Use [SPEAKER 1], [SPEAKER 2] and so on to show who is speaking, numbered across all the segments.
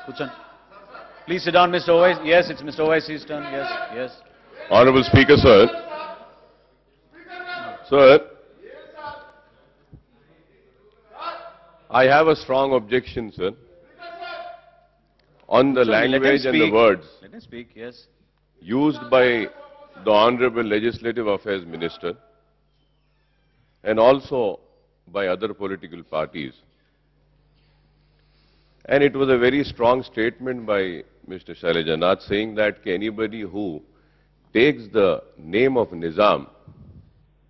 [SPEAKER 1] Kuchan. Please sit down, Mr. Owaisi. Yes, it's Mr. Owaisi's turn. Yes, yes.
[SPEAKER 2] Honorable Speaker, sir. Sir, I have a strong objection, sir, on the language and the words
[SPEAKER 1] Let him speak, yes.
[SPEAKER 2] used by the Honorable Legislative Affairs Minister and also by other political parties. And it was a very strong statement by Mr. Shailaja Nath saying that anybody who takes the name of Nizam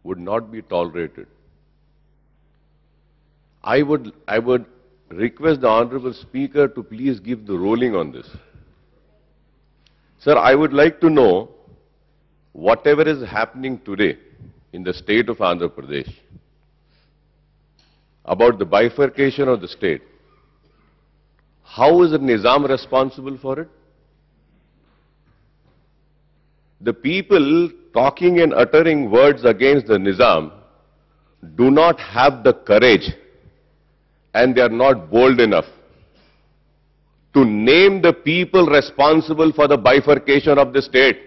[SPEAKER 2] would not be tolerated. I would request the Honorable Speaker to please give the ruling on this. Sir, I would like to know whatever is happening today in the state of Andhra Pradesh about the bifurcation of the state. How is the Nizam responsible for it? The people talking and uttering words against the Nizam do not have the courage and they are not bold enough to name the people responsible for the bifurcation of the state.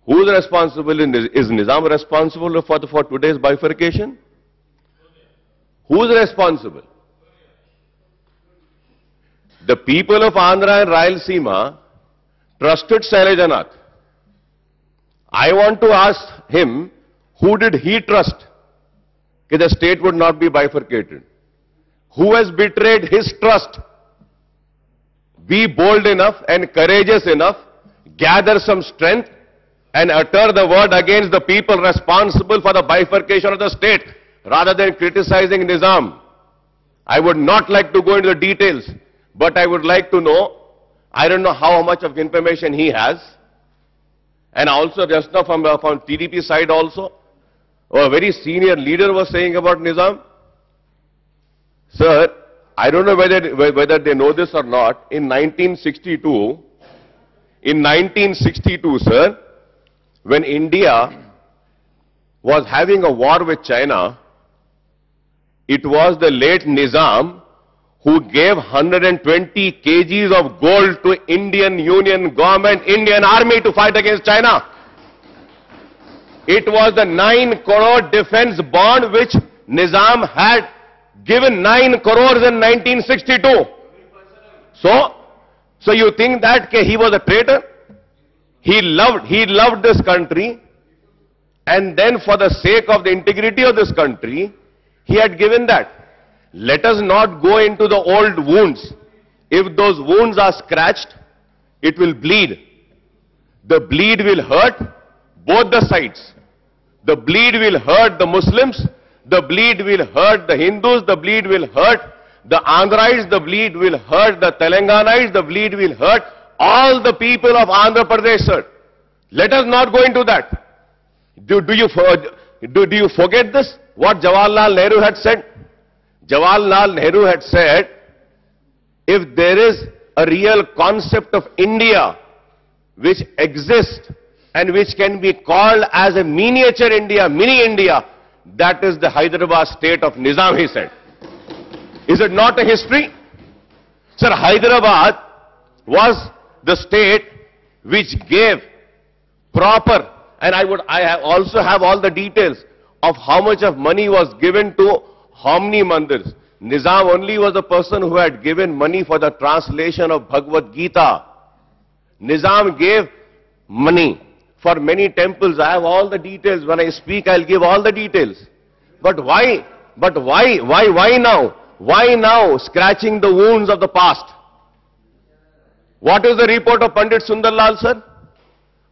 [SPEAKER 2] Who is responsible? Is Nizam responsible for today's bifurcation? Who is responsible? The people of Andhra and Rayalaseema trusted Shailaja Nath. I want to ask him, who did he trust that the state would not be bifurcated? Who has betrayed his trust? Be bold enough and courageous enough, gather some strength and utter the word against the people responsible for the bifurcation of the state rather than criticizing Nizam. I would not like to go into the details, but I would like to know, I don't know how much of information he has. And also just now from TDP side also, a very senior leader was saying about Nizam. Sir, I don't know whether they know this or not. In 1962, sir, when India was having a war with China, it was the late Nizam who gave 120 kgs of gold to Indian Union government, Indian army to fight against China. It was the 9 crore defense bond which Nizam had given 9 crores in 1962. So you think that he was a traitor? He loved this country, and then for the sake of the integrity of this country, he had given that. Let us not go into the old wounds. If those wounds are scratched, it will bleed. The bleed will hurt both the sides. The bleed will hurt the Muslims, the bleed will hurt the Hindus, the bleed will hurt the Andhrites, the bleed will hurt the Telanganites, the bleed will hurt all the people of Andhra Pradesh, sir. Let us not go into that. Do you forget this? What Jawaharlal Nehru had said? Jawaharlal Nehru had said, if there is a real concept of India which exists and which can be called as a miniature India, mini India, that is the Hyderabad state of Nizam, he said. Is it not a history? Sir, Hyderabad was the state which gave proper, and I also have all the details of how much of money was given to how many mandirs. Nizam only was the person who had given money for the translation of Bhagavad Gita. Nizam gave money for many temples. I have all the details. When I speak, I'll give all the details. But why now? Why now scratching the wounds of the past? What is the report of Pandit Sundarlal, sir?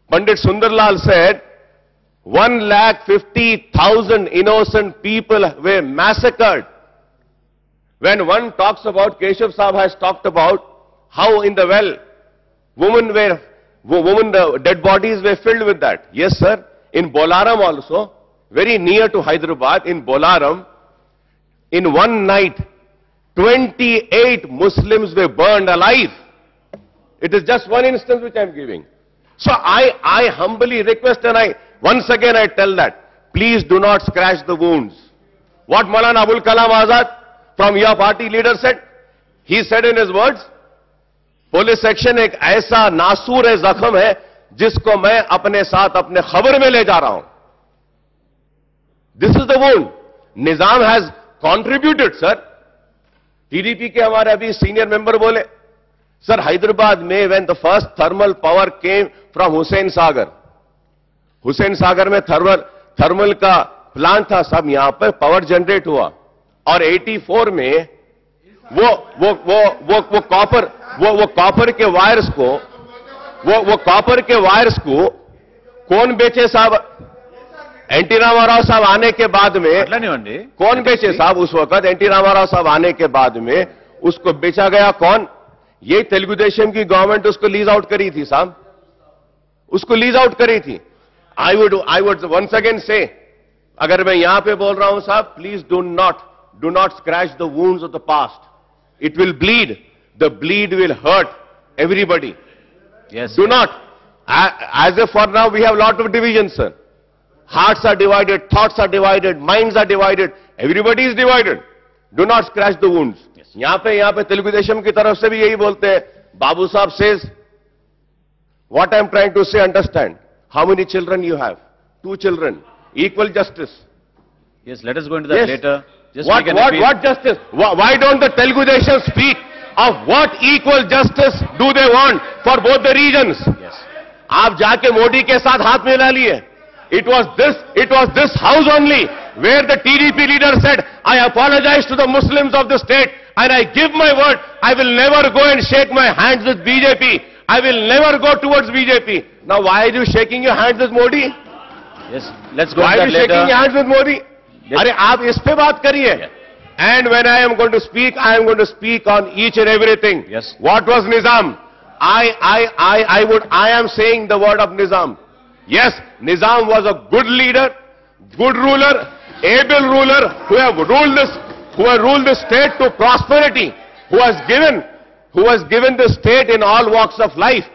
[SPEAKER 2] Pandit Sundarlal said, 150,000 innocent people were massacred. When one talks about, Keshav Saab has talked about how in the well, the dead bodies were filled with that. Yes, sir. In Bolaram also, very near to Hyderabad, in Bolaram, in one night, 28 Muslims were burned alive. It is just one instance which I am giving. So I humbly request, and once again I tell that, please do not scratch the wounds. What Maulana Abul Kalam Azad from your party leader said, He said in his words, police section एक ऐसा नासूर जख्म है जिसको मैं अपने साथ अपने खबर में ले जा रहा हूं. This is the wound. Nizam has contributed, sir. TDP के हमारे अभी सीनियर मेंबर बोले, सर हैदराबाद में when the first thermal power came from Hussain Sagar में थर्मल का प्लांट था, सब यहां पर पावर जनरेट हुआ. और 84 में वो कॉपर के वायर्स को कौन बेचे साहब? एनटी रामाराव साहब आने के बाद में कौन बेचे साहब? उस वक्त एनटी रामाराव साहब आने के बाद में उसको बेचा गया कौन? ये तेलुगु देशम की गवर्नमेंट उसको लीज आउट करी थी साहब, उसको लीज आउट करी थी. आई वुड वंस अगेन से, अगर मैं यहां पे बोल रहा हूं साहब, please do not scratch the wounds of the past. It will bleed, the bleed will hurt everybody.
[SPEAKER 1] Yes.
[SPEAKER 2] Do not. As if for now we have lot of divisions, sir. Hearts are divided, thoughts are divided, minds are divided. Everybody is divided. Do not scratch the wounds. Yes. यहां पे तेलुगु देशम की तरफ से भी यही बोलते हैं. बाबू साहब says, what I am trying to say, understand. How many children you have? 2 children. Equal justice.
[SPEAKER 1] Yes, let us go into that later. Just
[SPEAKER 2] what justice? Why don't the Telugu Desam speak of what equal justice do they want for both the regions?
[SPEAKER 1] Yes.
[SPEAKER 2] आप जाके मोदी के साथ हाथ मिला लिए. It was this house only where the TDP leader said, I apologize to the Muslims of the state and I give my word, I will never go and shake my hands with BJP. I will never go towards BJP. Now why are you shaking your hands with Modi?
[SPEAKER 1] Yes, let's go
[SPEAKER 2] Why
[SPEAKER 1] into
[SPEAKER 2] are
[SPEAKER 1] that
[SPEAKER 2] you
[SPEAKER 1] later.
[SPEAKER 2] shaking your hands with Modi?
[SPEAKER 1] Yes.
[SPEAKER 2] अरे आप इस पे बात करिए. And when I am going to speak, I am going to speak on each and everything.
[SPEAKER 1] Yes.
[SPEAKER 2] What was Nizam? I am saying the word of Nizam. Yes, Nizam was a good leader, good ruler, able ruler who have ruled the state to prosperity, who has given the state in all walks of life.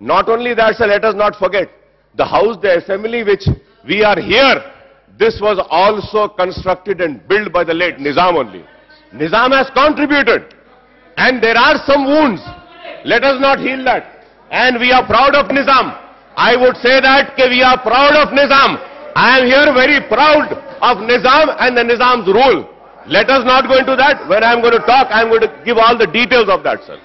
[SPEAKER 2] Not only that, sir, let us not forget, the house, the assembly which we are here, this was also constructed and built by the late Nizam only. Nizam has contributed. And there are some wounds. Let us not heal that. And we are proud of Nizam. I would say that we are proud of Nizam. I am here very proud of Nizam and the Nizam's rule. Let us not go into that. When I am going to talk, I am going to give all the details of that, sir.